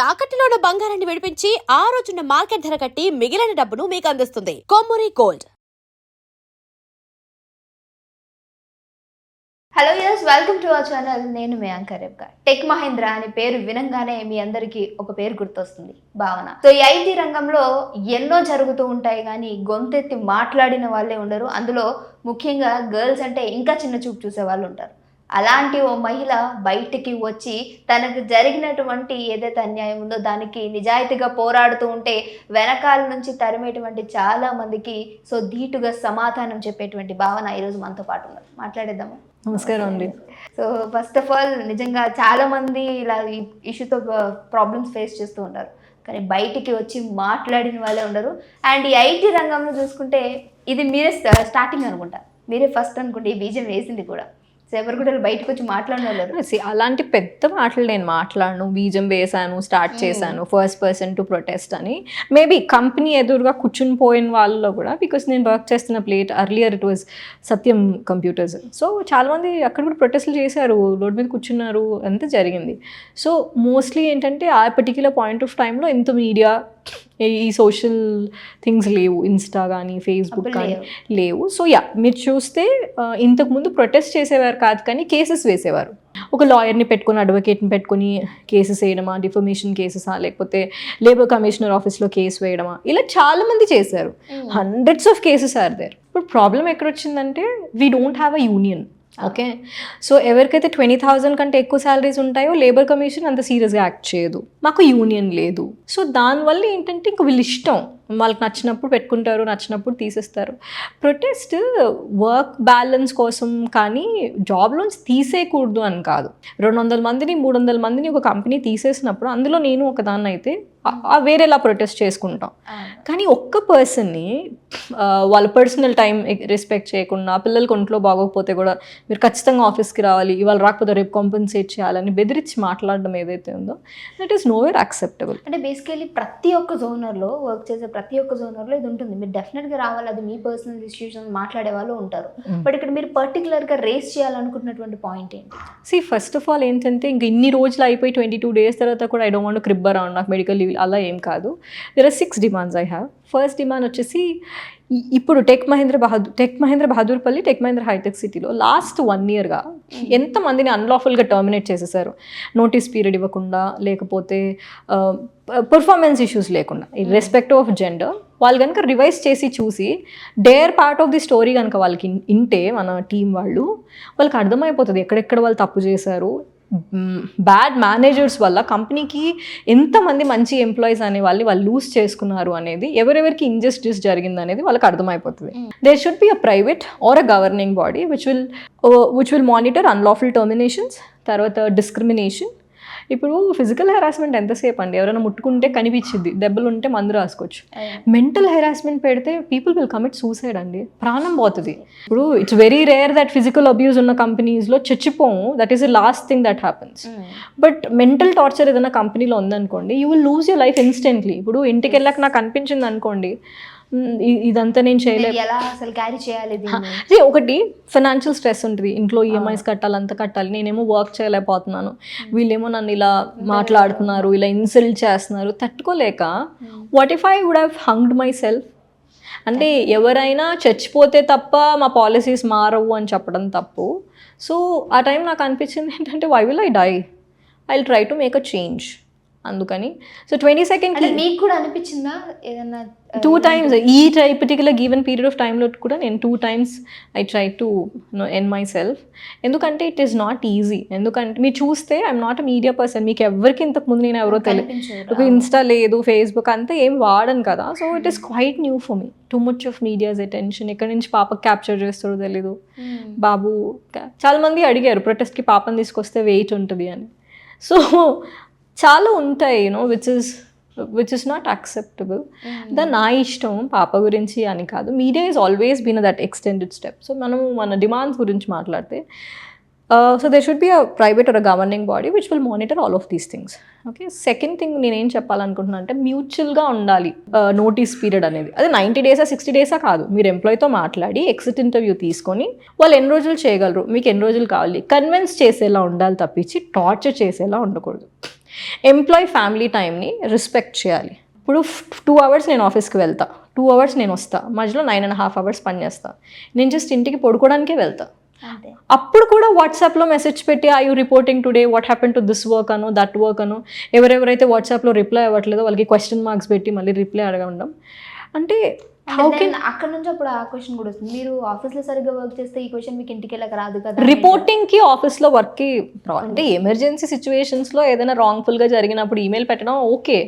తాకట్టులో ఉన్న బంగారాన్ని విడిపించి ఆ రోజున్న మార్కెట్ ధర కట్టి మిగిలిన డబ్బును మీకు అందిస్తుంది Kommuri gold. Hello use, welcome to our channel. నేను మీ యాంకర్ రేబ్కా. టెక్ మహేంద్ర అనే పేరు వినంగానే మీ అందరికీ ఒక పేరు గుర్తొస్తుంది, భావన. సో ఈ ఐటీ రంగంలో ఎన్నో జరుగుతూ ఉంటాయి, కానీ గొంతెత్తి మాట్లాడిన వాళ్ళే ఉండరు. అందులో ముఖ్యంగా గర్ల్స్ అంటే ఇంకా చిన్న చూపు చూసే వాళ్ళు ఉంటారు. అలాంటి ఓ మహిళ బయటికి వచ్చి తనకు జరిగినటువంటి ఏదైతే అన్యాయం ఉందో దానికి నిజాయితీగా పోరాడుతూ ఉంటే వెనకాల నుంచి తరిమేటువంటి చాలా మందికి సో ధీటుగా సమాధానం చెప్పేటువంటి భావన ఈరోజు మనతో పాటు ఉన్నారు. మాట్లాడేద్దాము. నమస్కారం అండి. సో ఫస్ట్ ఆఫ్ ఆల్, నిజంగా చాలా మంది ఇలా ఈ ఇష్యూతో ప్రాబ్లమ్స్ ఫేస్ చేస్తూ ఉంటారు, కానీ బయటికి వచ్చి మాట్లాడిన వాళ్ళే ఉండరు. అండ్ ఈ ఐటీ రంగంలో చూసుకుంటే ఇది మీరే స్టార్టింగ్ అనుకుంటా, మీరే ఫస్ట్ అనుకుంటే ఈ బీజం వేసింది కూడా. సో ఎవరు కూడా బయటకు వచ్చి మాట్లాడలేరు. అలాంటి పెద్ద మాటలు నేను మాట్లాడను. బీజం వేసాను, స్టార్ట్ చేశాను, ఫస్ట్ పర్సన్ టు ప్రొటెస్ట్ అని. మేబీ కంపెనీ ఎదురుగా కూర్చుని పోయిన వాళ్ళలో కూడా, బికాస్ నేను వర్క్ చేస్తున్న plate earlier it was Satyam computers. So చాలామంది అక్కడ కూడా ప్రొటెస్ట్లు చేశారు, రోడ్ మీద కూర్చున్నారు, అంతా జరిగింది. సో మోస్ట్లీ ఏంటంటే ఆ పర్టిక్యులర్ పాయింట్ ఆఫ్ టైంలో ఎంత మీడియా, ఈ సోషల్ థింగ్స్ లేవు, ఇన్స్టా కానీ ఫేస్బుక్ కానీ లేవు. సో మీరు చూస్తే ఇంతకుముందు ప్రొటెస్ట్ చేసేవారు కాదు, కానీ కేసెస్ వేసేవారు. ఒక లాయర్ని పెట్టుకొని, అడ్వకేట్ని పెట్టుకొని కేసెస్ వేయడమా, డిఫమేషన్ కేసెసా, లేకపోతే లేబర్ కమిషనర్ ఆఫీస్లో కేసు వేయడమా, ఇలా చాలామంది చేశారు. Hundreds of cases are there. ఇప్పుడు ప్రాబ్లం ఎక్కడొచ్చిందంటే we don't have a union. Okay, so ఎవరికైతే 20,000 కంటే ఎక్కువ శాలరీస్ ఉంటాయో లేబర్ కమిషన్ అంత సీరియస్గా యాక్ట్ చేయదు. మాకు యూనియన్ లేదు. సో దానివల్ల ఏంటంటే ఇంక వీళ్ళు ఇష్టం, వాళ్ళకి నచ్చినప్పుడు పెట్టుకుంటారు, నచ్చినప్పుడు తీసేస్తారు. ప్రొటెస్ట్ వర్క్ బ్యాలెన్స్ కోసం, కానీ జాబ్లోంచి తీసేయకూడదు అని కాదు. 200 మందిని 300 మందిని ఒక కంపెనీ తీసేసినప్పుడు అందులో నేను ఒకదాన్ని అయితే వేరేలా ప్రొటెస్ట్ చేసుకుంటాం. కానీ ఒక్క పర్సన్ని వాళ్ళ పర్సనల్ టైం రెస్పెక్ట్ చేయకుండా, పిల్లలకి ఒంట్లో బాగోకపోతే కూడా మీరు ఖచ్చితంగా ఆఫీస్కి రావాలి, ఇవాళ రాకపోతే రేపు కాంపెన్సేట్ చేయాలని బెదిరించి మాట్లాడడం ఏదైతే ఉందో దట్ ఈస్ నోవేర్ యాక్సెప్టబుల్. అంటే బేసికలీ ప్రతి ఒక్క జోనర్లో వర్క్ చేసే ప్రతి ఒక్క జోనర్లో ఇది ఉంటుంది. మీరు డెఫినెట్గా రావాలి, అది మీ పర్సనల్ ఇష్యూస్ మాట్లాడే వాళ్ళు ఉంటారు. బట్ ఇక్కడ మీరు పర్టికులర్గా రేస్ చేయాలనుకుంటున్నటువంటి పాయింట్ ఏంటి? ఫస్ట్ ఆఫ్ ఆల్ ఏంటంటే, ఇంక ఇన్ని రోజులు అయిపోయి 22 days తర్వాత కూడా I don't want to crib around, నాకు మెడికల్ లీవ్ అలా ఏం కాదు. There are 6 demands I have. First demand వచ్చేసి, ఇప్పుడు టెక్ మహేంద్ర బహదూర్పల్లి, టెక్ మహేంద్ర హైటెక్ సిటీలో లాస్ట్ 1 yearగా ఎంతమందిని అన్లాఫుల్గా టర్మినేట్ చేసేసారు. నోటీస్ పీరియడ్ ఇవ్వకుండా, లేకపోతే పర్ఫార్మెన్స్ ఇష్యూస్ లేకుండా, ఇర్రెస్పెక్టివ్ ఆఫ్ జెండర్. వాళ్ళు కనుక రివైజ్ చేసి చూసి dare part of the story కనుక వాళ్ళకి ఇంటే మన టీం వాళ్ళకి అర్థమైపోతుంది ఎక్కడెక్కడ వాళ్ళు తప్పు చేశారు. బ్యాడ్ మేనేజర్స్ వల్ల కంపెనీకి ఎంతమంది మంచి ఎంప్లాయీస్ అనే వాళ్ళు లూజ్ చేసుకున్నారు అనేది, ఎవరెవరికి ఇంజస్టిస్ జరిగింది అనేది వాళ్ళకి అర్థమైపోతుంది. There should be a private or a governing body which will monitor unlawful terminations, తర్వాత డిస్క్రిమినేషన్. ఇప్పుడు ఫిజికల్ హెరాస్మెంట్ ఎంతసేపు అండి, ఎవరైనా ముట్టుకుంటే కనిపించింది, దెబ్బలు ఉంటే మందు రాసుకోవచ్చు. మెంటల్ హెరాస్మెంట్ పెడితే పీపుల్ విల్ కమిట్ సూసైడ్ అండి, ప్రాణం పోతుంది. ఇప్పుడు it's very rare that physical abuse ఉన్న కంపెనీస్లో చచ్చిపోము, that is the last thing that happens. But mental torture ఏదైనా కంపెనీలో ఉందనుకోండి, you will lose your life instantly. ఇప్పుడు ఇంటికి వెళ్ళాక నాకు అనిపించింది అనుకోండి, ఇదంతా నేను చేయలేదు, అసలు క్యారీ చేయాలి. ఒకటి ఫైనాన్షియల్ స్ట్రెస్ ఉంటుంది, ఇంట్లో ఈఎంఐస్ కట్టాలి, అంత కట్టాలి, నేనేమో వర్క్ చేయలేకపోతున్నాను, వీళ్ళేమో నన్ను ఇలా మాట్లాడుతున్నారు, ఇలా ఇన్సల్ట్ చేస్తున్నారు, తట్టుకోలేక what if I would have hanged myself. అంటే ఎవరైనా చచ్చిపోతే తప్ప మా పాలసీస్ మారవు అని చెప్పడం తప్పు. సో ఆ టైం నాకు అనిపించింది ఏంటంటే, why will I die, I will try to make a change. అందుకని సో 22nd మీకు కూడా అనిపించిందా ఏదన్నా? 2 times ఈ పర్టికులర్ గివెన్ పీరియడ్ ఆఫ్ టైంలో కూడా నేను 2 times I try to end my self. ఎందుకంటే ఇట్ ఈస్ నాట్ ఈజీ. ఎందుకంటే మీరు చూస్తే I'm not a media person, మీకు ఎవరికి ఇంతకుముందు నేను ఎవరో తెలియదు, ఒక ఇన్స్టా లేదు, ఫేస్బుక్ అంతా ఏం వాడను కదా. So it is quite new for me. Too much of medias attention, ఎక్కడి నుంచి పాప క్యాప్చర్ చేస్తారో తెలీదు. బాబు చాలా మంది అడిగారు ప్రొటెస్ట్కి పాపని తీసుకొస్తే వెయిట్ ఉంటుంది అని. సో చాలా ఉంటాయి విచ్ ఇస్ నాట్ యాక్సెప్టబుల్. దాన్ని నా ఇష్టం, పాప గురించి అని కాదు. Media is always been that extended step. So మనం మన డిమాండ్స్ గురించి మాట్లాడితే, so there should be a private or a governing body which will monitor all of these things. Okay, second thing నేనేం చెప్పాలనుకుంటున్నా అంటే, మ్యూచువల్గా ఉండాలి నోటీస్ పీరియడ్ అనేది. అది 90 days 60 days కాదు. మీరు ఎంప్లాయ్తో మాట్లాడి ఎగ్జిట్ ఇంటర్వ్యూ తీసుకొని వాళ్ళు ఎన్ని రోజులు చేయగలరు, మీకు ఎన్ని రోజులు కావాలి, కన్విన్స్ చేసేలా ఉండాలి తప్పించి టార్చర్ చేసేలా ఉండకూడదు. ఎంప్లాయీ ఫ్యామిలీ టైంని రెస్పెక్ట్ చేయాలి. ఇప్పుడు 2 hours నేను ఆఫీస్కి వెళ్తా, 2 hours నేను వస్తా, మధ్యలో 9.5 hours పని చేస్తా. నేను జస్ట్ ఇంటికి పడుకోవడానికే వెళ్తా. అంతే. అప్పుడు కూడా వాట్సాప్లో మెసేజ్ పెట్టి I you reporting today what happen to this work అను దట్ వర్క్ అను, ఎవరెవరైతే వాట్సాప్లో రిప్లై అవ్వట్లేదో వాళ్ళకి క్వశ్చన్ మార్క్స్ పెట్టి మళ్ళీ రిప్లై అడగడం అంటే అక్కడ నుంచి అప్పుడు ఆ క్వశ్చన్ కూడా వస్తుంది, మీరు ఆఫీస్లో సరిగ్గా వర్క్ చేస్తే ఈ క్వశ్చన్ మీకు ఇంటికి వెళ్ళక రాదు కదా. రిపోర్టింగ్కి ఆఫీస్లో వర్క్కి అంటే ఎమర్జెన్సీ సిచ్యువేషన్స్లో ఏదైనా రాంగ్ఫుల్గా జరిగినప్పుడు ఈమెయిల్ పెట్టడం ఓకే,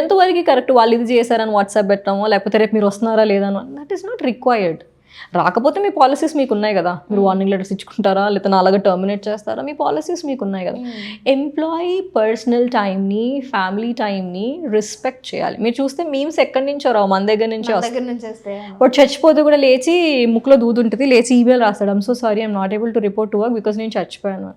ఎంతవరకు కరెక్ట్ వాళ్ళు ఇది చేశారని వాట్సాప్ పెట్టడమో లేకపోతే రేపు మీరు వస్తున్నారా లేదనో దట్ ఈస్ నాట్ రిక్వైర్డ్. రాకపోతే మీ పాలసీస్ మీకు ఉన్నాయి కదా, మీరు వార్నింగ్ లెటర్స్ ఇచ్చుకుంటారా లేకపోతే నాలుగా టర్మినేట్ చేస్తారా, మీ పాలసీస్ మీకు ఉన్నాయి కదా. ఎంప్లాయీ పర్సనల్ టైంని ఫ్యామిలీ టైంని రెస్పెక్ట్ చేయాలి. మీరు చూస్తే మీమ్స్ ఎక్కడి నుంచో రావు, మన దగ్గర నుంచో వస్తే వాడు చచ్చిపోతే కూడా లేచి ముక్కులో దూదుంటుంది, లేచి ఈమెయిల్ రాస్తాడు, I'm so sorry I'm not able to report to work because నేను చచ్చిపోయాను.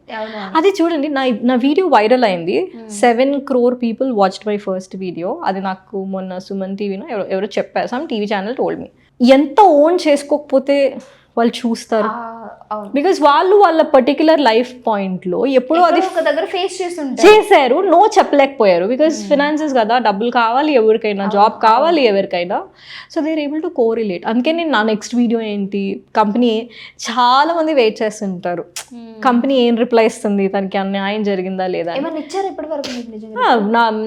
అది చూడండి, నా వీడియో వైరల్ అయింది, 7 crore people watched my first video. అది నాకు మొన్న సుమన్ టీవీలో ఎవరో చెప్పారు, some TV channel told me. ఎంత ఓన్ చేసుకోకపోతే వాళ్ళు చూస్తారు, బికాస్ వాళ్ళు వాళ్ళ పర్టికులర్ లైఫ్ పాయింట్లో ఎప్పుడో అది ఒక దగ్గర ఫేస్ చేశారు, నో చెప్పలేకపోయారు. బికాస్ ఫినాన్సెస్ కదా, డబ్బులు కావాలి ఎవరికైనా, జాబ్ కావాలి ఎవరికైనా, so they are able to correlate. అందుకే నేను నా నెక్స్ట్ వీడియో ఏంటి, కంపెనీ చాలా మంది వెయిట్ చేస్తుంటారు, కంపెనీ ఏం రిప్లై ఇస్తుంది, తనకి అన్యాయం జరిగిందా లేదా. ఇచ్చారు ఇప్పటి వరకు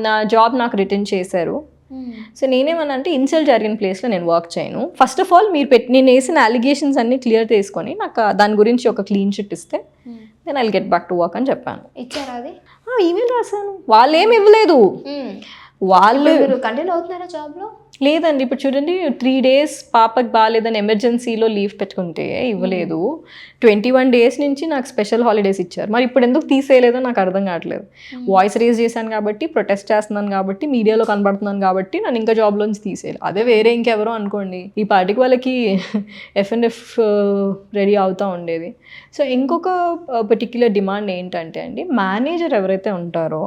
నా జాబ్ నాకు రిటర్న్ చేశారు. సో నేనేమన్నా అంటే ఇన్సల్ట్ జరిగిన ప్లేస్లో నేను వర్క్ చేయను. ఫస్ట్ ఆఫ్ ఆల్ మీరు నేను వేసిన అలిగేషన్స్ అన్ని క్లియర్ చేసుకొని నాకు దాని గురించి ఒక క్లీన్ చిట్ ఇస్తే నేను I get back to work అని చెప్పాను. ఇచ్చారా అది? ఈమెయిల్ రాశాను, వాళ్ళు ఏమి ఇవ్వలేదు. వాళ్ళు కంటిన్యూ అవుతున్నారా జాబ్లో? లేదండి, ఇప్పుడు చూడండి 3 days పాపకి బాగాలేదని ఎమర్జెన్సీలో లీవ్ పెట్టుకుంటే ఇవ్వలేదు. 21 days నుంచి నాకు స్పెషల్ హాలిడేస్ ఇచ్చారు. మరి ఇప్పుడు ఎందుకు తీసేయలేదో నాకు అర్థం కావట్లేదు. వాయిస్ రేజ్ చేశాను కాబట్టి, ప్రొటెస్ట్ చేస్తున్నాను కాబట్టి, మీడియాలో కనబడుతున్నాను కాబట్టి నన్ను ఇంకా జాబ్లోంచి తీసేయాలి. అదే వేరే ఇంకెవరో అనుకోండి, ఈ పార్టీకి వాళ్ళకి F&F రెడీ అవుతూ ఉండేది. సో ఇంకొక పర్టిక్యులర్ డిమాండ్ ఏంటంటే అండి, మేనేజర్ ఎవరైతే ఉంటారో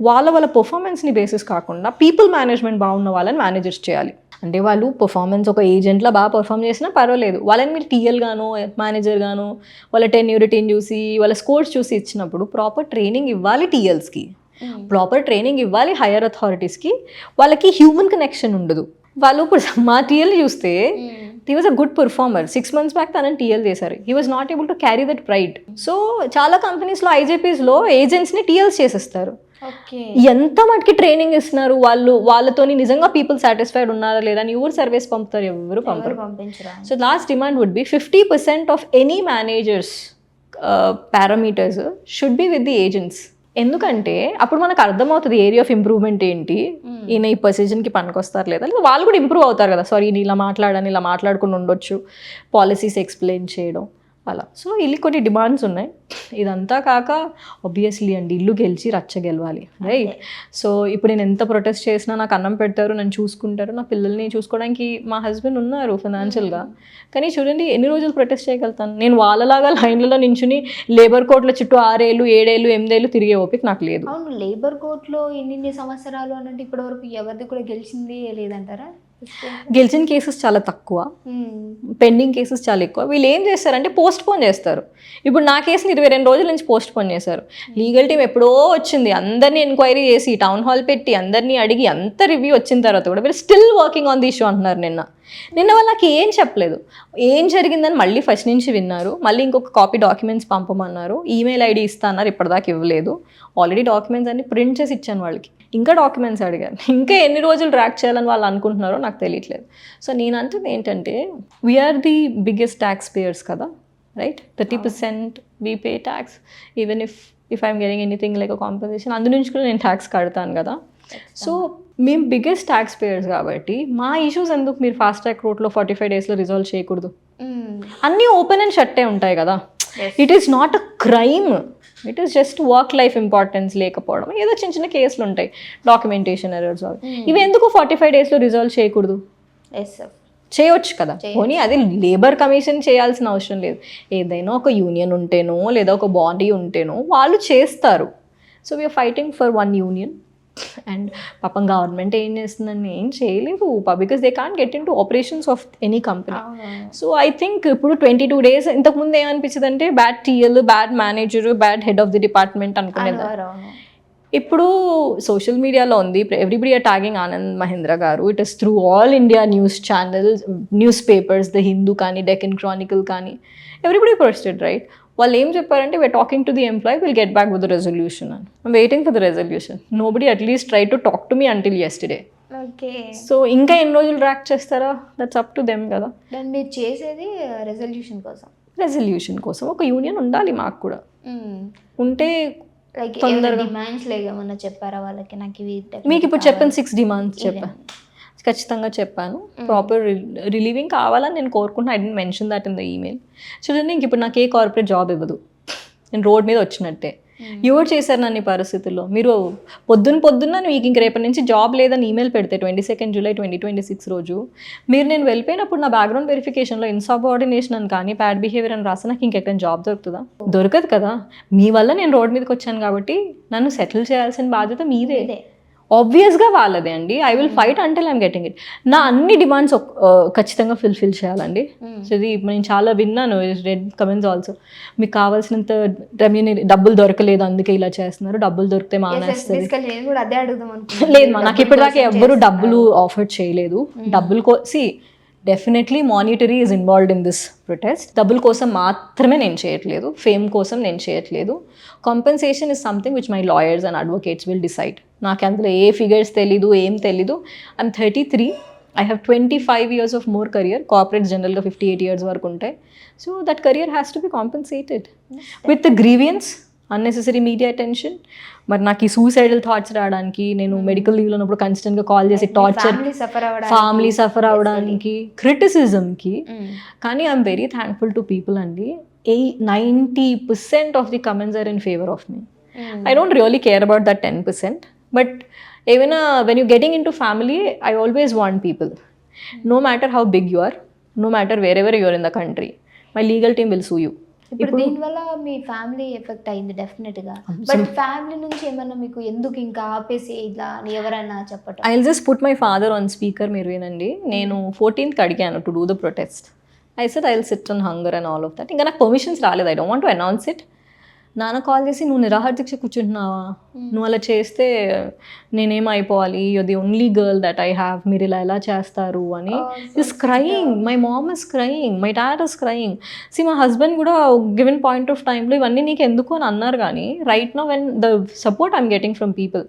వాళ్ళ పర్ఫార్మెన్స్ని బేసిస్ కాకుండా పీపుల్ మేనేజ్మెంట్ బాగున్న వాళ్ళని మేనేజర్స్ చేయాలి. అంటే వాళ్ళు పర్ఫార్మెన్స్ ఒక ఏజెంట్లో బాగా పర్ఫామ్ చేసినా పర్వాలేదు, వాళ్ళని మీరు టీఎల్ గాను మేనేజర్ గాను వాళ్ళ టెన్యూరిటీని చూసి వాళ్ళ స్కోర్స్ చూసి ఇచ్చినప్పుడు ప్రాపర్ ట్రైనింగ్ ఇవ్వాలి టీఎల్స్కి, ప్రాపర్ ట్రైనింగ్ ఇవ్వాలి హైయర్ అథారిటీస్కి. వాళ్ళకి హ్యూమన్ కనెక్షన్ ఉండదు. వాళ్ళు ఇప్పుడు మా టీఎల్ చూస్తే he was a good performer, 6 months back తనని టీఎల్ చేశారు, he was not able to carry that pride. So చాలా కంపెనీస్లో ఐజేపీస్లో ఏజెంట్స్ని టీఎల్స్ చేసేస్తారు. ఎంత మటుకి ట్రైనింగ్ ఇస్తున్నారు వాళ్ళు, వాళ్ళతోని నిజంగా పీపుల్ సాటిస్ఫైడ్ ఉన్నారా లేదా అని ఎవరు సర్వీస్ పంపుతారు, ఎవరు పంపరు. So last demand would be 50% of any managers parameters should be with the agents. ఎందుకంటే అప్పుడు మనకు అర్థమవుతుంది ఏరియా ఆఫ్ ఇంప్రూవ్మెంట్ ఏంటి, ఈయన ఈ పొజిషన్కి పనికొస్తారు లేదా, వాళ్ళు కూడా ఇంప్రూవ్ అవుతారు కదా. సారీ నేను ఇలా మాట్లాడాను, ఇలా మాట్లాడుకుని ఉండొచ్చు, పాలసీస్ ఎక్స్ప్లెయిన్ చేయడం అలా. సో ఇల్లు కొన్ని డిమాండ్స్ ఉన్నాయి. ఇదంతా కాక ఆబ్వియస్లీ అండి ఇల్లు గెలిచి రచ్చ గెలవాలి, రైట్? సో ఇప్పుడు నేను ఎంత ప్రొటెస్ట్ చేసినా నాకు అన్నం పెడతారు, నన్ను చూసుకుంటారు, నా పిల్లల్ని చూసుకోవడానికి మా హస్బెండ్ ఉన్నారు ఫైనాన్షియల్గా. కానీ చూడండి ఎన్ని రోజులు ప్రొటెస్ట్ చేయగలుగుతాను నేను? వాళ్ళలాగా లైన్లలో నించుని లేబర్ కోర్టుల చుట్టూ 6 ఏళ్ళు 7 ఏళ్ళు 8 ఏళ్ళు తిరిగే ఓపిక నాకు లేదు. అవును, లేబర్ కోర్టులో ఇన్ని సంవత్సరాలు అంటే ఇప్పటివరకు ఎవరిది కూడా గెలిచింది లేదంటారా? గెలిచిన కేసెస్ చాలా తక్కువ, పెండింగ్ కేసెస్ చాలా ఎక్కువ. వీళ్ళు ఏం చేస్తారంటే పోస్ట్ పోన్ చేస్తారు. ఇప్పుడు నా కేసుని 22 రోజుల నుంచి పోస్ట్ పోన్ చేశారు. లీగల్ టీం ఎప్పుడో వచ్చింది, అందరినీ ఎంక్వైరీ చేసి టౌన్ హాల్ పెట్టి అందరినీ అడిగి అంత రివ్యూ వచ్చిన తర్వాత కూడా వీళ్ళు still working on the issue అంటున్నారు. నిన్న వాళ్ళకి ఏం చెప్పలేదు, ఏం జరిగిందని మళ్ళీ ఫస్ట్ నుంచి విన్నారు. మళ్ళీ ఇంకొక కాపీ డాక్యుమెంట్స్ పంపమన్నారు, ఈమెయిల్ ఐడి ఇస్తా అన్నారు, ఇప్పటిదాకా ఇవ్వలేదు. ఆల్రెడీ డాక్యుమెంట్స్ అన్ని ప్రింట్ చేసి ఇచ్చాను వాళ్ళకి, ఇంకా డాక్యుమెంట్స్ అడిగారు. ఇంకా ఎన్ని రోజులు ట్రాక్ చేయాలని వాళ్ళు అనుకుంటున్నారో నాకు తెలియట్లేదు. సో నేనంటుంది ఏంటంటే we are the biggest taxpayers కదా, right? 30% we pay tax, even if I'm getting anything like a compensation, అందు నుంచి కూడా నేను ట్యాక్స్ కడతాను కదా. సో మేము బిగ్గెస్ట్ ట్యాక్స్ పేయర్స్ కాబట్టి మా ఇష్యూస్ ఎందుకు మీరు ఫాస్ట్ ట్రాక్ కోర్టులో 45 daysలో రిజాల్వ్ చేయకూడదు? అన్నీ ఓపెన్ అండ్ షట్టే ఉంటాయి కదా. It is not a crime, it is just work life importance లేకపోవడం, ఏదో చిన్న చిన్న కేసులు ఉంటాయి, డాక్యుమెంటేషన్ ఎర్రర్స్, ఇవి ఎందుకు 45 daysలో రిజాల్వ్ చేయకూడదు? చేయవచ్చు కదా. పోనీ అది లేబర్ కమిషన్ చేయాల్సిన అవసరం లేదు, ఏదైనా ఒక యూనియన్ ఉంటేనో లేదా ఒక బాడీ ఉంటేనో వాళ్ళు చేస్తారు. So we are fighting for one union. And పాపం గవర్నమెంట్ ఏం చేస్తుందని ఏం చేయలేదు, because they can't get into operations of any company. So I think ఇప్పుడు 22 days, ఇంతకుముందు ఏమనిపించింది అంటే bad TL, bad manager, bad head of the department అనుకునేది. ఇప్పుడు సోషల్ మీడియాలో ఉంది, everybody are tagging Anand Mahindra garu. It is through all India news channels, newspapers, the Hindu కానీ, Deccan Chronicle కానీ, ఎవ్రీబడి పోస్టెడ్, రైట్? వాళ్ళు ఏం చెప్పారంటే, we are talking to the employee, will get back with the resolution అని. I'm waiting for the resolution. Nobody at least try to talk to me until yesterday. Okay, so ఇంకా ఎన్ని రోజులు track చేస్తారా? That's up to them కదా. దాన్ని మీరు చేసేది resolution కోసం. రెజల్యూషన్ కోసం ఒక యూనియన్ ఉండాలి మాకు కూడా. ఉంటే లైక్ తొందరగా డిమాండ్స్ ఏమన్నా చెప్పారా వాళ్ళకి? నాకు ఇవి మీకు ఇప్పుడు చెప్పాను, 6 డిమాండ్స్ చెప్పాను, ఖచ్చితంగా చెప్పాను. ప్రాపర్ రిలీవింగ్ కావాలని నేను కోరుకుంటున్నా. I didn't mention that in the email. చూడండి, ఇంక ఇప్పుడు నాకు ఏ కార్పొరేట్ జాబ్ ఇవ్వదు, నేను రోడ్ మీద వచ్చినట్టే. ఎవరు చేశారు నన్ను ఈ పరిస్థితుల్లో? మీరు పొద్దున్న మీకు ఇంక రేపటి నుంచి జాబ్ లేదని ఈమెయిల్ పెడితే 22 జూలై 2026 రోజు, మీరు నేను వెళ్ళిపోయినప్పుడు నా బ్యాక్గ్రౌండ్ వెరిఫికేషన్లో ఇన్సాబార్డినేషన్ అని కానీ, బ్యాడ్ బిహేవియర్ అని రాస్తే నాకు ఇంకెక్కడ జాబ్ దొరుకుతుందా? దొరకదు కదా. మీ వల్ల నేను రోడ్ మీదకి వచ్చాను కాబట్టి నన్ను సెటిల్ చేయాల్సిన బాధ్యత మీదే, ఆబ్వియస్గా వాళ్ళదే అండి. I will fight until I'm getting it. నా అన్ని డిమాండ్స్ ఖచ్చితంగా ఫుల్ఫిల్ చేయాలండి. సో ఇది నేను చాలా విన్నాను, రెడ్ కమెంట్స్ ఆల్సో. మీకు కావాల్సినంత డబ్బులు దొరకలేదు అందుకే ఇలా చేస్తున్నారు, డబ్బులు దొరికితే మానేస్తుంది. నేను కూడా అదే అడుగుదాం అనుకుంటున్నాను. లేదు మా, నాకు ఇప్పటిదాకా ఎవ్వరు డబ్బులు ఆఫర్ చేయలేదు. డబ్బులు definitely monetary is involved in this protest. డబ్బుల కోసం మాత్రమే నేను చేయట్లేదు, ఫేమ్ కోసం నేను చేయట్లేదు. Compensation is something which my lawyers and advocates will decide. నాకు అందులో ఏ ఫిగర్స్ తెలీదు, ఏం తెలీదు. I'm 33, I have 25 years of more career. Corporates జనరల్గా 58 years వరకు ఉంటాయి. So that career has to B compensated with the grievance, unnecessary media attention. మరి నాకు ఈ సూసైడల్ థాట్స్ రావడానికి, నేను మెడికల్ లీవ్లో ఉన్నప్పుడు కన్స్టెంట్గా కాల్ చేసి టార్చర్, ఫ్యామిలీ సఫర్ అవ్వడానికి, క్రిటిసిజంకి. కానీ I'm very thankful to people అండి. 90% of the comments are in favour of me. I don't really care about that 10%. But ఏమైనా when you getting into family, I always want people, no matter how big you are, no matter wherever you're in the country, my legal team will sue you. ఇప్పుడు దీనివల్ల మీ family effect అయింది డెఫినెట్గా. But family నుంచి ఏమన్నా మీకు ఎందుకు ఇంకా ఆపేసి ఇలా అని ఎవరైనా చెప్పటం? I will just put my father on speaker. మీరు వినండి, నేను 14th అడిగాను to do the protest. I said I will sit on hunger and all of that. ఇంకా నాకు పర్మిషన్స్ రాలేదు, I don't want to announce it. నాన్న call చేసి, నువ్వు నిరాహార దీక్ష కూర్చుంటున్నావా, నువ్వు అలా చేస్తే నేనేమైపోవాలి, you the only girl that I have, మీరు ఇలా ఎలా చేస్తారు అని. Is crying, my mom is crying, my dad is crying. See మా హస్బెండ్ కూడా గివెన్ పాయింట్ ఆఫ్ టైంలో ఇవన్నీ నీకు ఎందుకు అని అన్నారు. కానీ right now when the support I'm getting from people,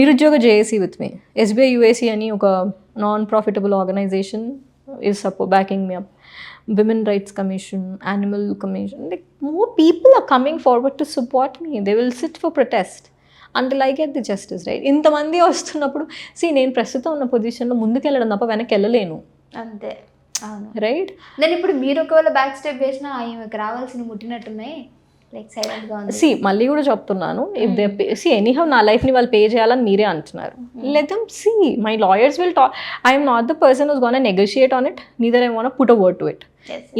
నిరుద్యోగ JAC with me, SBI UAC అని ఒక non profitable organisation is backing me up, Women Rights Commission, Animal Commission, like more people are coming forward to support me. They will sit for protest until I get the justice, right? ఇంతమంది వస్తున్నప్పుడు నేను ప్రస్తుతం ఉన్న పొజిషన్లో ముందుకెళ్ళడం తప్ప వెనక్కి వెళ్ళలేను. అంతే, అవును, రైట్. నేను ఇప్పుడు మీరు ఒకవేళ బ్యాక్ స్టెప్ వేసినా ఈమెకు రావాల్సిన ముట్టినట్టున్నాయి, లైక్ సైలెంట్గా ఉంది. మళ్ళీ కూడా చెప్తున్నాను, ఇఫ్ దే ఎనీహౌ నా లైఫ్ని వాళ్ళు పే చేయాలని మీరే అంటున్నారు. Let them my lawyers will talk. I'm not the person who's gonna negotiate on it, neither I want put a word to it.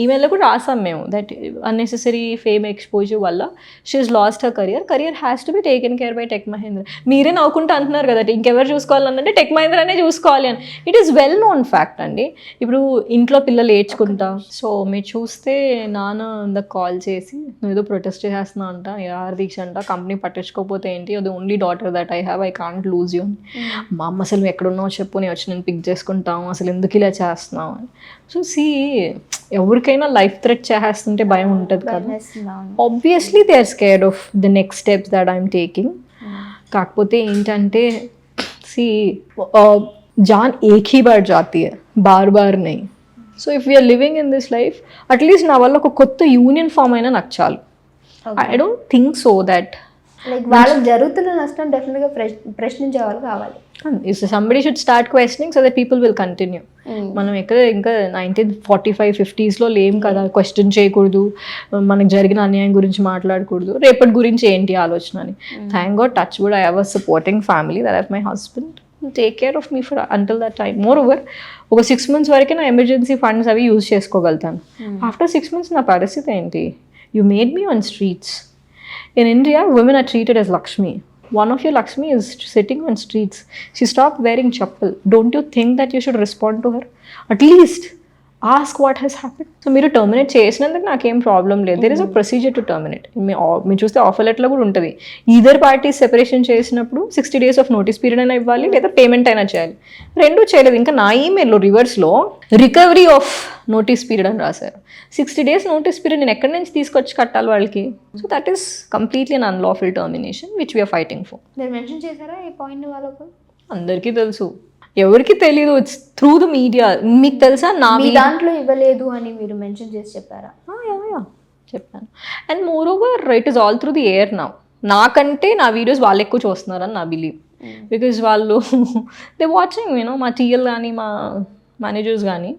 ఈమెయిల్లో కూడా రాసాం మేము దట్ అన్నెసెసరీ ఫేమ్ ఎక్స్పోజర్ వల్ల she has lost her career has to be taken care by Tech Mahindra. మీరే నవ్వుకుంటూ అంటున్నారు కదా, ఇంకెవరు చూసుకోవాలనంటే టెక్ మహేంద్రనే చూసుకోవాలి అని. It is well known fact అండి. ఇప్పుడు ఇంట్లో పిల్లలు ఏడ్చుకుంటా, సో మీరు చూస్తే నాన్న కాల్ చేసి, నువ్వు ఏదో ప్రొటెస్ట్ చేస్తున్నావు అంట, నిరాహార దీక్ష అంట, కంపెనీ పట్టించుకోకపోతే ఏంటి, అది only daughter that I have, I can't lose you. మా అమ్మ అసలు నువ్వు ఎక్కడున్నావు చెప్పు, నేను వచ్చి నేను పిక్ చేసుకుంటాము, అసలు ఎందుకు ఇలా చేస్తున్నావు అని. సో ఎవరికైనా లైఫ్ థ్రెట్ చేస్తుంటే భయం ఉంటుంది కదా. Obviously they are scared of the next steps that I'm taking. కాకపోతే ఏంటంటే जान एक ही बार जाती है, बार बार नहीं. So if you're living in this life, at least నా వల్ల ఒక కొత్త యూనియన్ ఫామ్ అయినా నాకు చాలు. I don't think so that like వాళ్ళకి జరుగుతున్న నష్టం డెఫినెట్గా ప్రశ్నించే వాళ్ళు కావాలి. Somebody should start questioning so that people will continue. మనం ఎక్కడ ఇంకా 1945, 50s లేం కదా, క్వశ్చన్ చేయకూడదు, మనకు జరిగిన అన్యాయం గురించి మాట్లాడకూడదు, రేపటి గురించి ఏంటి ఆలోచన అని. Thank God, touch wood, I have a supporting family that have my husband take care of me for until that time. More over ఒక 6 months వరకే నా ఎమర్జెన్సీ ఫండ్స్ అవి యూజ్ చేసుకోగలుగుతాను. ఆఫ్టర్ 6 months నా పరిస్థితి ఏంటి? You made me on streets. In India, women are treated as Lakshmi. One of your Lakshmi is sitting on streets. She stopped wearing chappal. Don't you think that you should respond to her? At least ask what he's happen. So మీరు terminate చేసినందుకు నాకేం problem లేదు. There is a procedure to terminate. మీరు చూస్తే offer లెటర్లో కూడా ఉంటుంది, either party separation చేసినప్పుడు 60 days ఆఫ్ నోటీస్ పీరియడ్ అయినా ఇవ్వాలి, లేదా పేమెంట్ అయినా చేయాలి. రెండూ చేయలేదు. ఇంకా నా ఈమెయిల్లో రివర్స్లో రికవరీ ఆఫ్ నోటీస్ పీరియడ్ అని రాశారు. 60 days నోటీస్ పీరియడ్ నేను ఎక్కడి నుంచి తీసుకొచ్చి కట్టాలి వాళ్ళకి? So that is completely un unlawful termination which we're fighting for. మీరు మెన్షన్ చేశారా ఈ పాయింట్ వాళ్ళకు? అందరికీ తెలుసు, ఎవరికి తెలీదు. It's through the media. మీకు తెలుసా మీ దాంట్లో ఇవ్వలేదు అని మీరు మెన్షన్ చేసి చెప్పారా? చెప్పాను. And moreover it is all through the air now. నాకంటే నా వీడియోస్ వాళ్ళు ఎక్కువ చూస్తున్నారని నా బిలీవ్. బికాజ్ వాళ్ళు దే వాచింగ్ మా టీఎల్ కానీ మా మేనేజర్స్ కానీ.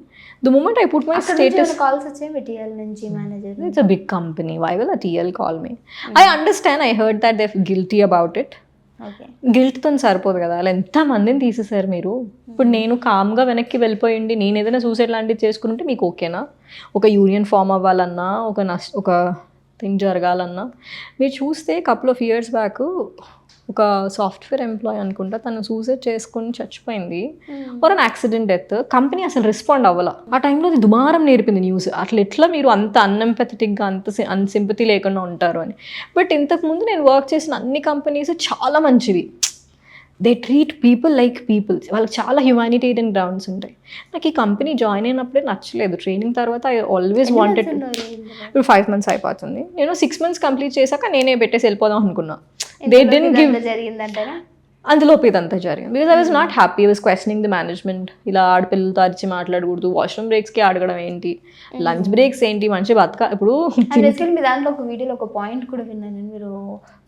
The moment I put my status, calls వచ్చాయి మీ టీఎల్ నుంచి manager. It's a big company, why will a TL call me? I understand, I heard that they guilty about it. గిల్ట్తో సరిపోదు కదా, అలా ఎంతమందిని తీసేసారు మీరు. ఇప్పుడు నేను కామ్గా వెనక్కి వెళ్ళిపోయింది, నేను ఏదైనా సూసైడ్ లాంటిది చేసుకుంటే మీకు ఓకేనా? ఒక యూనియన్ ఫామ్ అవ్వాలన్నా, ఒక థింగ్ జరగాలన్నా. మీరు చూస్తే కపుల్ ఆఫ్ ఇయర్స్ బ్యాక్ ఒక సాఫ్ట్వేర్ ఎంప్లాయ్ అనుకుంటా, తను సూసైడ్ చేసుకుని చచ్చిపోయింది for an accident death. Company అసలు రెస్పాండ్ అవ్వాల. ఆ టైంలో అది దుమారం నేర్పింది న్యూస్. అట్లా ఎట్లా మీరు అంత అన్ఎంపథెటిక్గా అంత అన్సింపతి లేకుండా ఉంటారు అని. బట్ ఇంతకుముందు నేను వర్క్ చేసిన అన్ని కంపెనీస్ చాలా మంచివి. They treat people like people. వాళ్ళకి చాలా హ్యుమానిటేరియన్ గ్రౌండ్స్ ఉంటాయి. నాకు ఈ కంపెనీ జాయిన్ అయినప్పుడే నచ్చలేదు. ట్రైనింగ్ తర్వాత ఐ ఆల్వేస్ వాంటెడ్. ఇప్పుడు 5 months అయిపోతుంది. నేను 6 months కంప్లీట్ చేశాక నేనే పెట్టేసి వెళ్ళిపోదాం అనుకున్నా. They didn't give. జరిగిందంటారా? అందులోపు ఇదంతా జరిగింది. Because I was not happy. I was questioning the management. ఇలా ఆడపిల్లలతో అరిచి మాట్లాడకూడదు, వాష్రూమ్ బ్రేక్స్కి అడగడం ఏంటి, లంచ్ బ్రేక్స్ ఏంటి, మంచి బతక. ఇప్పుడు మీ దాంట్లో ఒక వీడియోలో ఒక పాయింట్ కూడా విన్నాను, మీరు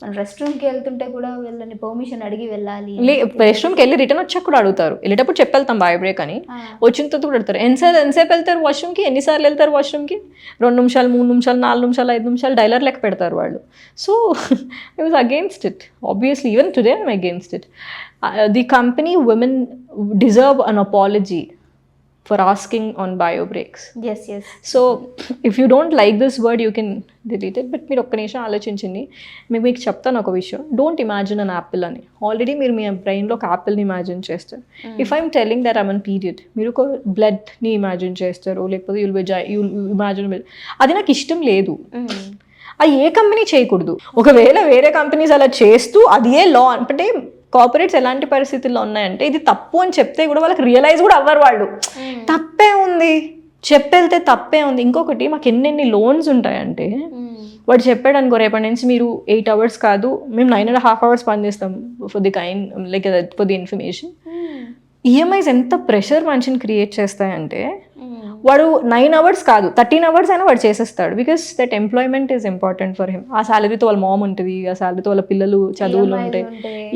మన రెస్ట్ రూమ్కి వెళ్తుంటే కూడా వెళ్ళని పర్మిషన్ అడిగి వెళ్ళాలి. రెస్ట్ రూమ్కి వెళ్ళి రిటర్న్ వచ్చాక కూడా అడుగుతారు. వెళ్ళేటప్పుడు చెప్పెళ్తాం బాయ్ బ్రేక్ అని, వచ్చిన తర్వాత కూడా అడుగుతారు ఎంతసేపు వెళ్తారు వాష్రూమ్కి, ఎన్నిసార్లు వెళ్తారు వాష్రూమ్కి, 2 నిమిషాలు 3 నిమిషాలు 4 నిమిషాలు 5 నిమిషాలు డైలర్ లెక్క పెడతారు వాళ్ళు. So I was against it. Obviously even today I'm against it. The company women deserve an apology for asking on bio breaks. Yes. So if you don't like this word you can delete it. But మీరు ఒక్క నిమిషం ఆలోచించండి. మీకు చెప్తాను ఒక విషయం. Don't imagine an apple అని. Already మీరు మీ బ్రెయిన్లో ఒక యాపిల్ని ఇమాజిన్ చేస్తారు. If I'm telling that I'm an period, మీరు ఒక బ్లడ్ని ఇమాజిన్ చేస్తారు, లేకపోతే యుల్ ఇమాజిన్. అది నాకు ఇష్టం లేదు. అది ఏ కంపెనీ చేయకూడదు. ఒకవేళ వేరే కంపెనీస్ అలా చేస్తూ అది ఏ లా అంటే, కార్పొరేట్స్ ఎలాంటి పరిస్థితుల్లో ఉన్నాయంటే ఇది తప్పు అని చెప్తే కూడా వాళ్ళకి రియలైజ్ కూడా అవ్వరు వాళ్ళు. తప్పే ఉంది చెప్పెళ్తే తప్పే ఉంది. ఇంకొకటి, మాకు ఎన్నెన్ని లోన్స్ ఉంటాయంటే వాడు చెప్పాడు అనుకో, రేపటి నుంచి మీరు 8 hours కాదు మేము 9.5 hours పనిచేస్తాం for the for the information. EMIs ఎంత ప్రెషర్ మనిషిని క్రియేట్ చేస్తాయంటే, వాడు 9 hours కాదు 13 hours అయినా వాడు చేసేస్తాడు. Because that employment is important for him. ఆ శాలరీతో వాళ్ళ మామ్ ఉంటుంది, ఆ శాలరీతో వాళ్ళ పిల్లలు చదువులు ఉంటాయి,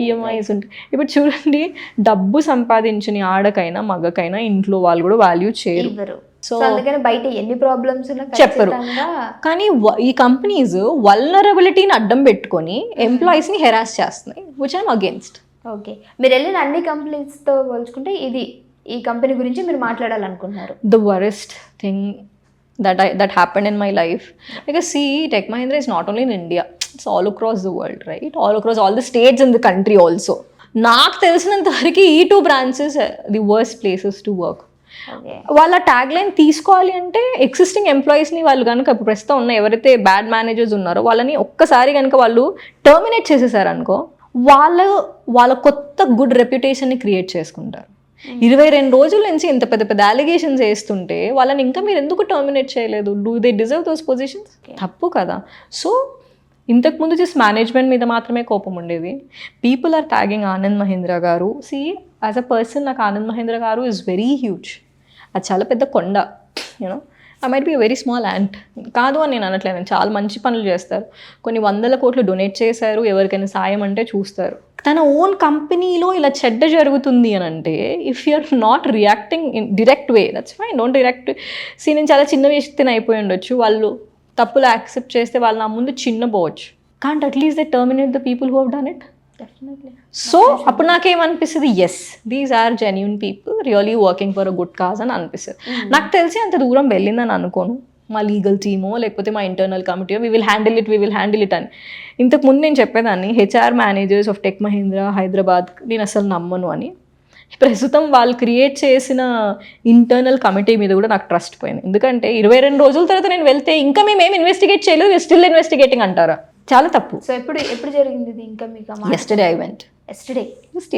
ఈఎంఐస్ ఉంటాయి. ఇప్పుడు చూడండి, డబ్బు సంపాదించని ఆడకైనా మగకైనా ఇంట్లో వాళ్ళు కూడా వాల్యూ చేయరు. సో అందుకని బయట ఎన్ని ప్రాబ్లమ్స్ చెప్పరు. కానీ ఈ కంపెనీస్ వల్నరబిలిటీని అడ్డం పెట్టుకొని ఎంప్లాయీస్ని హెరాస్ చేస్తున్నాయి, విచ్ ఐఎమ్ అగేన్స్ట్. ఓకే, మీరు వెళ్ళిన అన్ని కంపెనీస్తో పోల్చుకుంటే ఈ కంపెనీ గురించి మీరు మాట్లాడాలనుకుంటున్నారు. The worst thing that happened in my life, because see, Tech Mahindra is not only in India, it's all across the world, right? All across all the states in the country also. నాకు తెలిసినంత వరకు ఈ 2 branches the worst places to work. వాళ్ళ tag line తీసుకోవాలి అంటే existing ఎంప్లాయీస్ని వాళ్ళు కనుక ఇప్పుడు ప్రస్తుతం ఉన్న ఎవరైతే బ్యాడ్ మేనేజర్స్ ఉన్నారో వాళ్ళని ఒక్కసారి కనుక వాళ్ళు టర్మినేట్ చేసేసారు అనుకో, వాళ్ళ కొత్త గుడ్ రెప్యుటేషన్ని క్రియేట్ చేసుకుంటారు. 22 రోజుల నుంచి ఇంత పెద్ద పెద్ద అలిగేషన్స్ వేస్తుంటే వాళ్ళని ఇంకా మీరు ఎందుకు టర్మినేట్ చేయలేదు? Do they deserve those positions? తప్పు కదా. సో ఇంతకుముందు జస్ట్ మేనేజ్మెంట్ మీద మాత్రమే కోపం ఉండేది. People are tagging Anand Mahindra garu. See, as a person నాకు ఆనంద్ మహీంద్రా గారు ఈజ్ వెరీ హ్యూజ్. అది చాలా పెద్ద కొండ. You know, I might be a very small ant కాదు అని నేను అనట్లేదు. చాలా మంచి పనులు చేస్తారు, కొన్ని 100 కోట్లు డొనేట్ చేశారు, ఎవరికైనా సాయం అంటే చూస్తారు. తన ఓన్ కంపెనీలో ఇలా చెడ్డ జరుగుతుంది అని అంటే, if you're not reacting in direct way, that's fine. Don't react. See, నేను చాలా చిన్న వ్యక్తిని అయిపోయి ఉండొచ్చు, వాళ్ళు తప్పులు యాక్సెప్ట్ చేస్తే వాళ్ళు నా ముందు చిన్నపోవచ్చు. Can't at least they terminate the people who have done it. So అప్పుడు నాకేమనిపిస్తుంది, yes, these are genuine people really working for a good cause అని అనిపిస్తుంది. నాకు తెలిసి అంత దూరం వెళ్ళిందని అనుకోను. మా లీగల్ టీమో లేకపోతే మా ఇంటర్నల్ కమిటీయో వీ విల్ హ్యాండిల్ ఇట్ అని. ఇంతకుముందు నేను చెప్పేదాన్ని, HR managers of Tech Mahindra Hyderabad నేను అసలు నమ్మను అని. ప్రస్తుతం వాళ్ళు క్రియేట్ చేసిన ఇంటర్నల్ కమిటీ మీద కూడా నాకు ట్రస్ట్ పోయింది. ఎందుకంటే 22 రోజుల తర్వాత నేను వెళ్తే ఇంకా మేమేం ఇన్వెస్టిగేట్ చేయలేదు, స్టిల్ ఇన్వెస్టిగేటింగ్ అంటారా, చాలా తప్పు. సో ఎప్పుడు జరిగింది ఇది? ఇంకా మీకు Yesterday I went.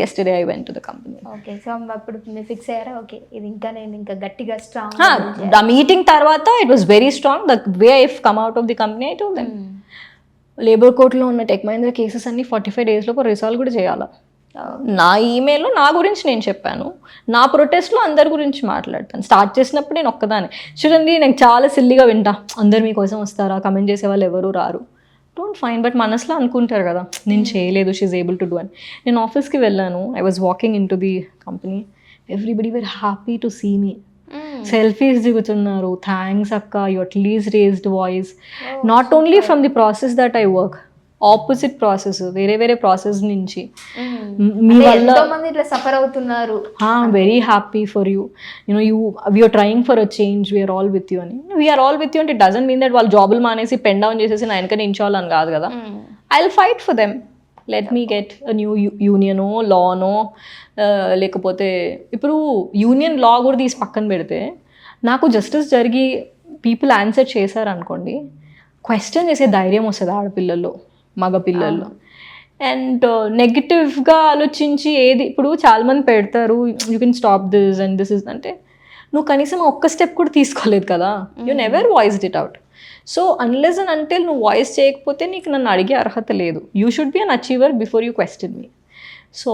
yesterday I went to the company. Okay. So అప్పుడు మీరు ఫిక్స్ అయ్యారా, ఓకే ఇది ఇంకా నేను ఇంకా గట్టిగా స్ట్రాంగ్? The meeting తర్వాత it was very strong. The way I've come out of the company, I told them. Labour కోర్టులో ఉన్న టెక్ మహీంద్రా కేసెస్ అన్ని 45 days లోపు రిసాల్వ్ కూడా చేయాలా. నా ఈమెయిల్లో నా గురించి నేను చెప్పాను, నా ప్రొటెస్ట్లో అందరి గురించి మాట్లాడతాను. స్టార్ట్ చేసినప్పుడు నేను ఒక్కదాన్ని చూడండి, నేను చాలా సిల్లీగా వింటా, అందరు మీకోసం వస్తారా, కమెంట్ చేసే వాళ్ళు ఎవరు రారు, డోంట్ ఫైన్. బట్ మనసులో అనుకుంటారు కదా నేను చేయలేదు, షీఈ్ ఏబుల్ టు డూ అని. నేను ఆఫీస్కి వెళ్ళాను, I was walking in to the company, everybody very happy to see me. Selfies దిగుతున్నారు, థ్యాంక్స్ అక్క, you at least raised voice. Not only from the process that I work, opposite process, వేరే process నుంచి మీ వల్ల ఇట్లా సఫర్ అవుతున్నారు. Very happy for you, you know we're trying for a change, we're all with you అని. We're all with you అంటే it doesn't mean that వాళ్ళు జాబులు మానేసి పెన్ డౌన్ చేసేసి నా వెనక నించోవాలని కాదు కదా. I will fight for them, let me get new యూనియనో లానో, లేకపోతే ఇప్పుడు యూనియన్ లా కూడా తీసి పక్కన పెడితే నాకు జస్టిస్ జరిగి పీపుల్ ఆన్సర్ చేశారనుకోండి, క్వశ్చన్ చేసే ధైర్యం వస్తుంది ఆడపిల్లల్లో, మగపిల్లల్లో. అండ్ నెగిటివ్గా ఆలోచించి ఏది, ఇప్పుడు చాలామంది పెడతారు you can stop this and this is అంటే, నువ్వు కనీసం ఒక్క స్టెప్ కూడా తీసుకోలేదు కదా, you never voiced it out. So unless and until నువ్వు వాయిస్ చేయకపోతే నీకు నన్ను అడిగే అర్హత లేదు. You should be an achiever before you question me. So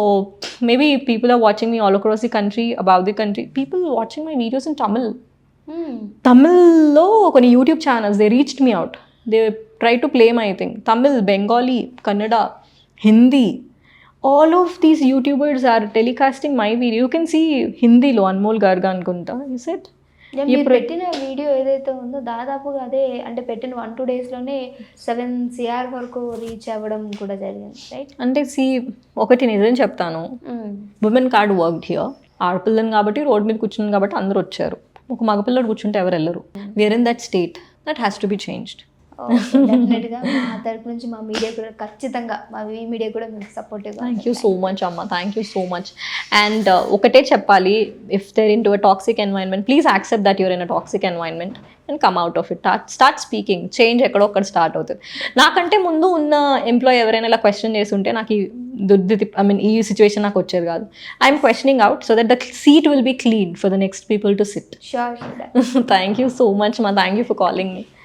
maybe people are watching me all across the country, about the country, people watching my videos in Tamil. తమిళ్లో కొన్ని YouTube channels they reached me out, they try to play my thing. Tamil, Bengali, Kannada, Hindi, all of these YouTubers are telecasting my video. You can see హిందీలో అన్మోల్ గార్గా అనుకుంటా, is it? మీరు పెట్టిన video ఏదైతే ఉందో దాదాపుగా అదే, అంటే పెట్టిన 1-2 daysలోనే 7 CR వరకు రీచ్ అవ్వడం కూడా జరిగింది, రైట్? అంటే ఒకటి నిజం చెప్తాను, ఉమెన్ కార్డ్ వర్క్డ్ హియర్. ఆడపిల్లని కాబట్టి రోడ్ మీద కూర్చున్నాను కాబట్టి అందరూ వచ్చారు, ఒక మగపిల్లడు కూర్చుంటే ఎవరు వెళ్ళరు. We're in that state, that has to be changed. డెఫినెట్గా మా తరపు నుంచి మా మీడియా కూడా ఖచ్చితంగా, మా మీడియా కూడా మీకు సపోర్టివ్గా. థ్యాంక్ యూ సో మచ్ అమ్మ, thank you so much. And ఒకటే చెప్పాలి, if they're in to a toxic environment, please accept that you're in a toxic environment and come out of it. Start speaking, change ఎక్కడో ఒక్కడ start అవుతుంది. నాకంటే ముందు ఉన్న employee ఎవరైనా ఇలా క్వశ్చన్ చేస్తుంటే నాకు ఈ సిచ్యువేషన్ నాకు వచ్చేది కాదు. I'm questioning out so that the seat will be clean for the next people to sit. Sure. Thank you so much ma'am, thank you for calling me.